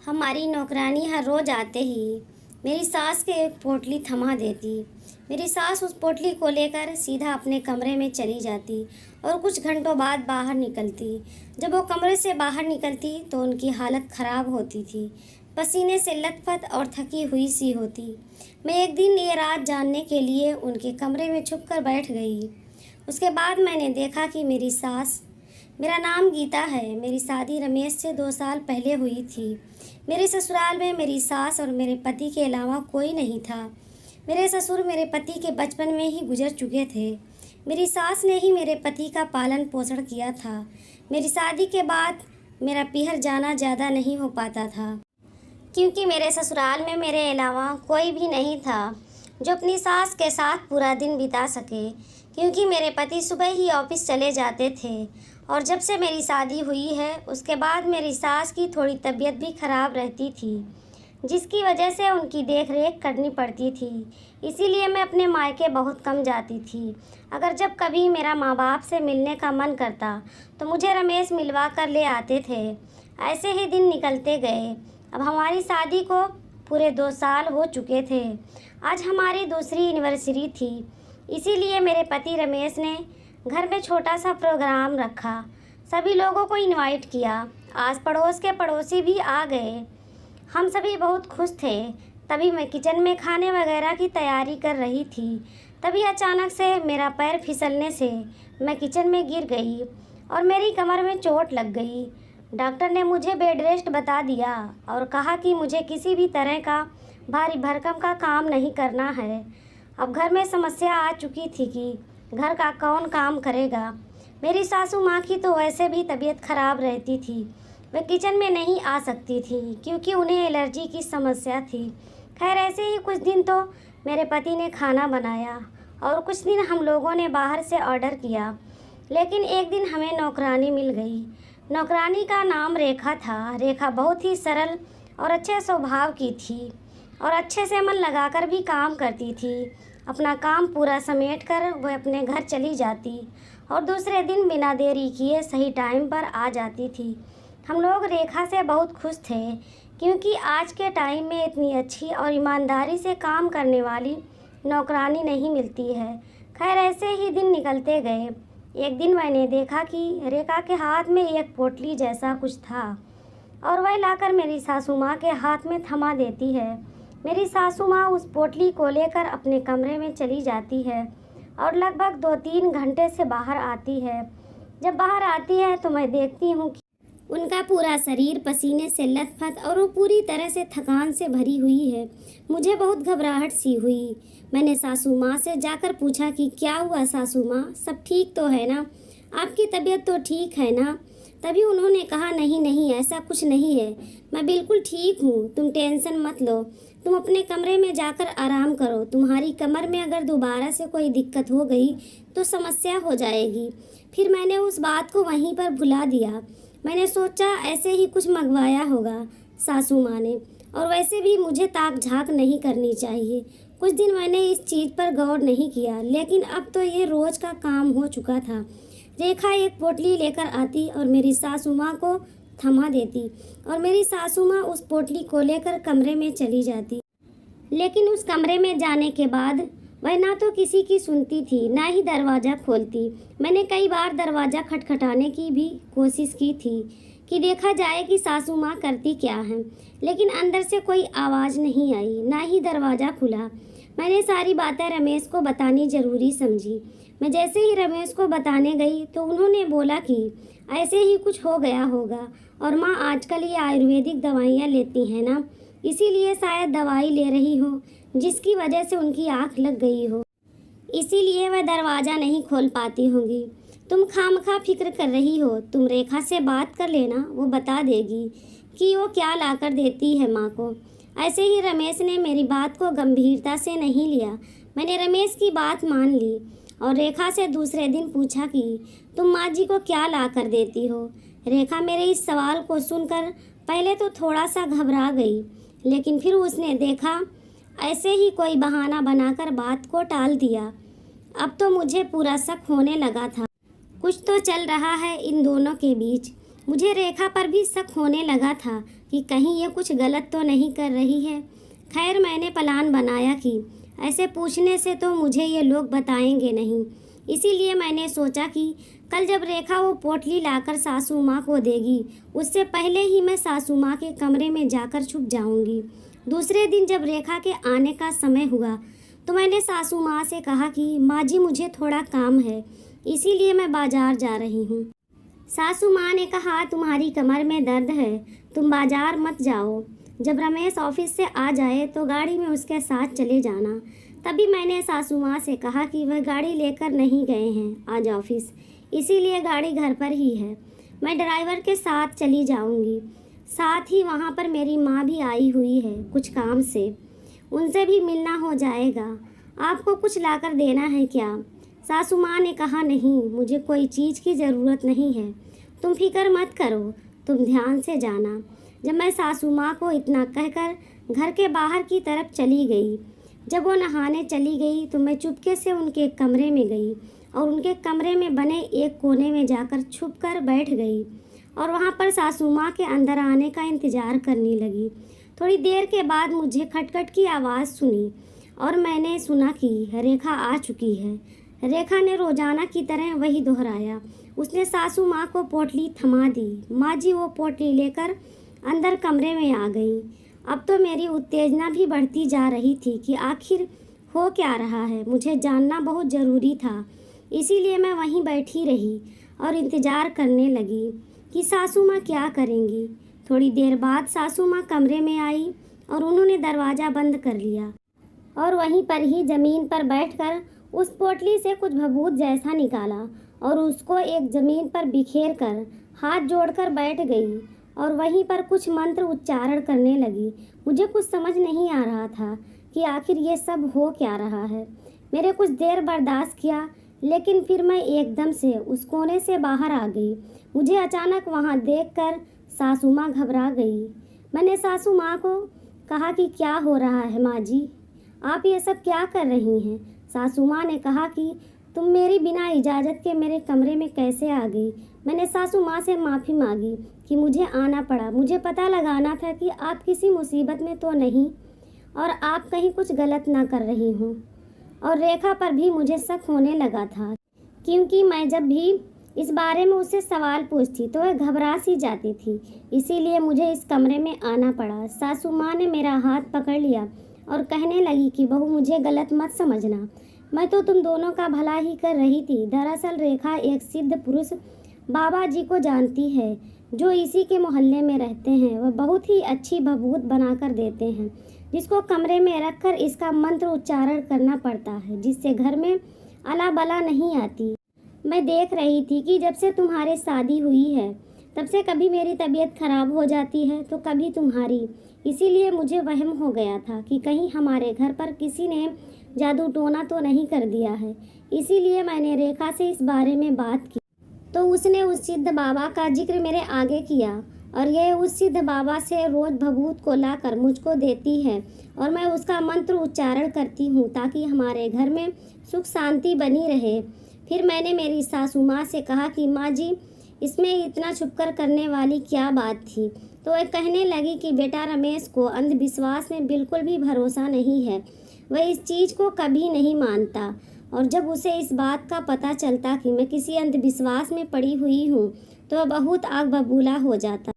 हमारी नौकरानी हर रोज़ आते ही मेरी सास के एक पोटली थमा देती। मेरी सास उस पोटली को लेकर सीधा अपने कमरे में चली जाती और कुछ घंटों बाद बाहर निकलती। जब वो कमरे से बाहर निकलती तो उनकी हालत ख़राब होती थी, पसीने से लथपथ और थकी हुई सी होती। मैं एक दिन ये राज जानने के लिए उनके कमरे में छुप कर बैठ गई। उसके बाद मैंने देखा कि मेरी सास, मेरा नाम गीता है, मेरी शादी रमेश से 2 साल पहले हुई थी। मेरे ससुराल में मेरी सास और मेरे पति के अलावा कोई नहीं था। मेरे ससुर मेरे पति के बचपन में ही गुजर चुके थे। मेरी सास ने ही मेरे पति का पालन पोषण किया था। मेरी शादी के बाद मेरा पीहर जाना ज़्यादा नहीं हो पाता था, क्योंकि मेरे ससुराल में मेरे अलावा कोई भी नहीं था जो अपनी सास के साथ पूरा दिन बिता सके, क्योंकि मेरे पति सुबह ही ऑफिस चले जाते थे। और जब से मेरी शादी हुई है उसके बाद मेरी सास की थोड़ी तबीयत भी ख़राब रहती थी, जिसकी वजह से उनकी देख रेख करनी पड़ती थी। इसीलिए मैं अपने मायके बहुत कम जाती थी। अगर जब कभी मेरा माँ बाप से मिलने का मन करता तो मुझे रमेश मिलवा कर ले आते थे। ऐसे ही दिन निकलते गए। अब हमारी शादी को पूरे 2 साल हो चुके थे। आज हमारी दूसरी एनिवर्सरी थी, इसीलिए मेरे पति रमेश ने घर में छोटा सा प्रोग्राम रखा। सभी लोगों को इनवाइट किया। आस पड़ोस के पड़ोसी भी आ गए। हम सभी बहुत खुश थे। तभी मैं किचन में खाने वगैरह की तैयारी कर रही थी। तभी अचानक से मेरा पैर फिसलने से मैं किचन में गिर गई और मेरी कमर में चोट लग गई। डॉक्टर ने मुझे बेड रेस्ट बता दिया और कहा कि मुझे किसी भी तरह का भारी भरकम का काम नहीं करना है। अब घर में समस्या आ चुकी थी कि घर का कौन काम करेगा। मेरी सासू माँ की तो वैसे भी तबीयत खराब रहती थी। वे किचन में नहीं आ सकती थी क्योंकि उन्हें एलर्जी की समस्या थी। खैर, ऐसे ही कुछ दिन तो मेरे पति ने खाना बनाया और कुछ दिन हम लोगों ने बाहर से ऑर्डर किया। लेकिन एक दिन हमें नौकरानी मिल गई। नौकरानी का नाम रेखा था। रेखा बहुत ही सरल और अच्छे स्वभाव की थी और अच्छे से मन लगाकर भी काम करती थी। अपना काम पूरा समेट कर वह अपने घर चली जाती और दूसरे दिन बिना देरी किए सही टाइम पर आ जाती थी। हम लोग रेखा से बहुत खुश थे, क्योंकि आज के टाइम में इतनी अच्छी और ईमानदारी से काम करने वाली नौकरानी नहीं मिलती है। खैर, ऐसे ही दिन निकलते गए। एक दिन मैंने देखा कि रेखा के हाथ में एक पोटली जैसा कुछ था और वह लाकर मेरी सासू माँ के हाथ में थमा देती है। मेरी सासू माँ उस पोटली को लेकर अपने कमरे में चली जाती है और लगभग 2-3 घंटे से बाहर आती है। जब बाहर आती है तो मैं देखती हूँ कि उनका पूरा शरीर पसीने से लथपथ और वो पूरी तरह से थकान से भरी हुई है। मुझे बहुत घबराहट सी हुई। मैंने सासू माँ से जाकर पूछा कि क्या हुआ सासू माँ, सब ठीक तो है ना, आपकी तबीयत तो ठीक है ना। तभी उन्होंने कहा, नहीं नहीं, ऐसा कुछ नहीं है, मैं बिल्कुल ठीक हूँ, तुम टेंशन मत लो, तुम अपने कमरे में जाकर आराम करो। तुम्हारी कमर में अगर दोबारा से कोई दिक्कत हो गई तो समस्या हो जाएगी। फिर मैंने उस बात को वहीं पर भुला दिया। मैंने सोचा ऐसे ही कुछ मंगवाया होगा सासू माँ ने, और वैसे भी मुझे ताक झाँक नहीं करनी चाहिए। कुछ दिन मैंने इस चीज़ पर गौर नहीं किया, लेकिन अब तो ये रोज़ का काम हो चुका था। रेखा एक पोटली लेकर आती और मेरी सासू माँ को थमा देती और मेरी सासू माँ उस पोटली को लेकर कमरे में चली जाती। लेकिन उस कमरे में जाने के बाद वह ना तो किसी की सुनती थी, ना ही दरवाज़ा खोलती। मैंने कई बार दरवाज़ा खटखटाने की भी कोशिश की थी कि देखा जाए कि सासू माँ करती क्या है, लेकिन अंदर से कोई आवाज़ नहीं आई, ना ही दरवाज़ा खुला। मैंने सारी बातें रमेश को बतानी ज़रूरी समझी। मैं जैसे ही रमेश को बताने गई तो उन्होंने बोला कि ऐसे ही कुछ हो गया होगा, और माँ आजकल ये आयुर्वेदिक दवाइयाँ लेती हैं ना, इसीलिए शायद दवाई ले रही हो, जिसकी वजह से उनकी आँख लग गई हो, इसीलिए वह दरवाज़ा नहीं खोल पाती होंगी। तुम खामखा फिक्र कर रही हो, तुम रेखा से बात कर लेना, वो बता देगी कि वो क्या लाकर देती है माँ को। ऐसे ही रमेश ने मेरी बात को गंभीरता से नहीं लिया। मैंने रमेश की बात मान ली और रेखा से दूसरे दिन पूछा कि तुम माँ जी को क्या ला कर देती हो। रेखा मेरे इस सवाल को सुनकर पहले तो थोड़ा सा घबरा गई, लेकिन फिर उसने देखा ऐसे ही कोई बहाना बनाकर बात को टाल दिया। अब तो मुझे पूरा शक होने लगा था, कुछ तो चल रहा है इन दोनों के बीच। मुझे रेखा पर भी शक होने लगा था कि कहीं ये कुछ गलत तो नहीं कर रही है। खैर, मैंने प्लान बनाया कि ऐसे पूछने से तो मुझे ये लोग बताएंगे नहीं। इसीलिए मैंने सोचा कि कल जब रेखा वो पोटली लाकर सासू माँ को देगी, उससे पहले ही मैं सासू माँ के कमरे में जाकर छुप जाऊंगी। दूसरे दिन जब रेखा के आने का समय हुआ तो मैंने सासू माँ से कहा कि माँ जी, मुझे थोड़ा काम है, इसीलिए मैं बाजार जा रही हूँ। सासू माँ ने कहा, तुम्हारी कमर में दर्द है, तुम बाजार मत जाओ। जब रमेश ऑफिस से आ जाए तो गाड़ी में उसके साथ चले जाना। तभी मैंने सासू माँ से कहा कि वह गाड़ी लेकर नहीं गए हैं आज ऑफिस, इसीलिए गाड़ी घर पर ही है। मैं ड्राइवर के साथ चली जाऊंगी। साथ ही वहाँ पर मेरी माँ भी आई हुई है कुछ काम से, उनसे भी मिलना हो जाएगा। आपको कुछ लाकर देना है क्या? सासू माँ ने कहा, नहीं, मुझे कोई चीज़ की ज़रूरत नहीं है, तुम फिक्र मत करो, तुम ध्यान से जाना। जब मैं सासू माँ को इतना कहकर घर के बाहर की तरफ चली गई, जब वो नहाने चली गई तो मैं चुपके से उनके कमरे में गई और उनके कमरे में बने एक कोने में जाकर छुप कर बैठ गई और वहाँ पर सासू माँ के अंदर आने का इंतज़ार करने लगी। थोड़ी देर के बाद मुझे खटखट की आवाज़ सुनी और मैंने सुना कि रेखा आ चुकी है। रेखा ने रोजाना की तरह वही दोहराया। उसने सासू माँ को पोटली थमा दी। माँ जी वो पोटली लेकर अंदर कमरे में आ गई। अब तो मेरी उत्तेजना भी बढ़ती जा रही थी कि आखिर हो क्या रहा है, मुझे जानना बहुत ज़रूरी था। इसीलिए मैं वहीं बैठी रही और इंतज़ार करने लगी कि सासू माँ क्या करेंगी। थोड़ी देर बाद सासू माँ कमरे में आई और उन्होंने दरवाज़ा बंद कर लिया और वहीं पर ही ज़मीन पर बैठकर उस पोटली से कुछ भभूत जैसा निकाला और उसको एक ज़मीन पर बिखेर कर हाथ जोड़कर बैठ गई और वहीं पर कुछ मंत्र उच्चारण करने लगी। मुझे कुछ समझ नहीं आ रहा था कि आखिर ये सब हो क्या रहा है। मेरे कुछ देर बर्दाश्त किया, लेकिन फिर मैं एकदम से उस कोने से बाहर आ गई। मुझे अचानक वहाँ देखकर सासू माँ घबरा गई। मैंने सासू माँ को कहा कि क्या हो रहा है माँ जी, आप ये सब क्या कर रही हैं? सासू माँ ने कहा कि तुम मेरी बिना इजाज़त के मेरे कमरे में कैसे आ गई? मैंने सासू माँ से माफ़ी मांगी कि मुझे आना पड़ा। मुझे पता लगाना था कि आप किसी मुसीबत में तो नहीं और आप कहीं कुछ गलत ना कर रही हो। और रेखा पर भी मुझे शक होने लगा था, क्योंकि मैं जब भी इस बारे में उससे सवाल पूछती तो वह घबरा सी जाती थी। इसीलिए मुझे इस कमरे में आना पड़ा। सासू माँ ने मेरा हाथ पकड़ लिया और कहने लगी कि बहू, मुझे गलत मत समझना, मैं तो तुम दोनों का भला ही कर रही थी। दरअसल रेखा एक सिद्ध पुरुष बाबा जी को जानती है जो इसी के मोहल्ले में रहते हैं। वह बहुत ही अच्छी भभूत बनाकर देते हैं, जिसको कमरे में रखकर इसका मंत्र उच्चारण करना पड़ता है, जिससे घर में अला बला नहीं आती। मैं देख रही थी कि जब से तुम्हारी शादी हुई है तब से कभी मेरी तबीयत खराब हो जाती है तो कभी तुम्हारी। इसीलिए मुझे वहम हो गया था कि कहीं हमारे घर पर किसी ने जादू टोना तो नहीं कर दिया है। इसीलिए मैंने रेखा से इस बारे में बात की तो उसने उस सिद्ध बाबा का जिक्र मेरे आगे किया और यह उस सिद्ध बाबा से रोज़ भभूत को लाकर मुझको देती है और मैं उसका मंत्र उच्चारण करती हूँ ताकि हमारे घर में सुख शांति बनी रहे। फिर मैंने मेरी सासू माँ से कहा कि माँ जी, इसमें इतना छुपकर करने वाली क्या बात थी? तो वह कहने लगी कि बेटा, रमेश को अंधविश्वास में बिल्कुल भी भरोसा नहीं है। वह इस चीज़ को कभी नहीं मानता और जब उसे इस बात का पता चलता कि मैं किसी अंधविश्वास में पड़ी हुई हूँ तो वह बहुत आग बबूला हो जाता।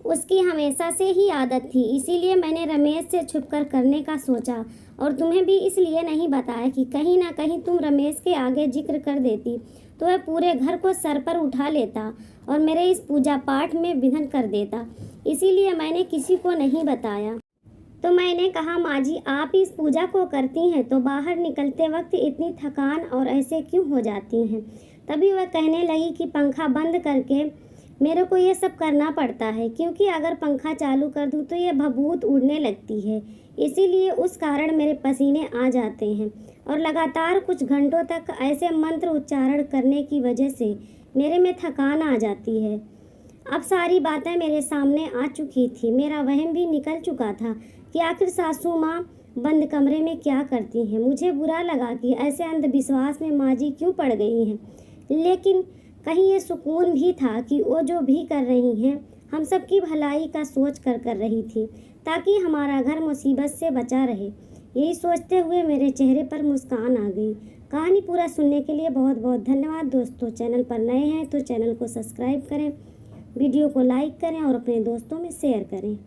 उसकी हमेशा से ही आदत थी। इसीलिए मैंने रमेश से छुपकर करने का सोचा और तुम्हें भी इसलिए नहीं बताया कि कहीं ना कहीं तुम रमेश के आगे जिक्र कर देती तो वह पूरे घर को सर पर उठा लेता और मेरे इस पूजा पाठ में विघ्न कर देता। इसीलिए मैंने किसी को नहीं बताया। तो मैंने कहा, माँ जी, आप इस पूजा को करती हैं तो बाहर निकलते वक्त इतनी थकान और ऐसे क्यों हो जाती हैं? तभी वह कहने लगी कि पंखा बंद करके मेरे को ये सब करना पड़ता है, क्योंकि अगर पंखा चालू कर दूँ तो ये भभूत उड़ने लगती है। इसीलिए उस कारण मेरे पसीने आ जाते हैं और लगातार कुछ घंटों तक ऐसे मंत्र उच्चारण करने की वजह से मेरे में थकान आ जाती है। अब सारी बातें मेरे सामने आ चुकी थी। मेरा वहम भी निकल चुका था कि आखिर सासू माँ बंद कमरे में क्या करती हैं। मुझे बुरा लगा कि ऐसे अंधविश्वास में माँ जी क्यों पड़ गई हैं, लेकिन कहीं ये सुकून भी था कि वो जो भी कर रही हैं हम सब की भलाई का सोच कर रही थी, ताकि हमारा घर मुसीबत से बचा रहे। यही सोचते हुए मेरे चेहरे पर मुस्कान आ गई। कहानी पूरा सुनने के लिए बहुत बहुत धन्यवाद दोस्तों। चैनल पर नए हैं तो चैनल को सब्सक्राइब करें, वीडियो को लाइक करें और अपने दोस्तों में शेयर करें।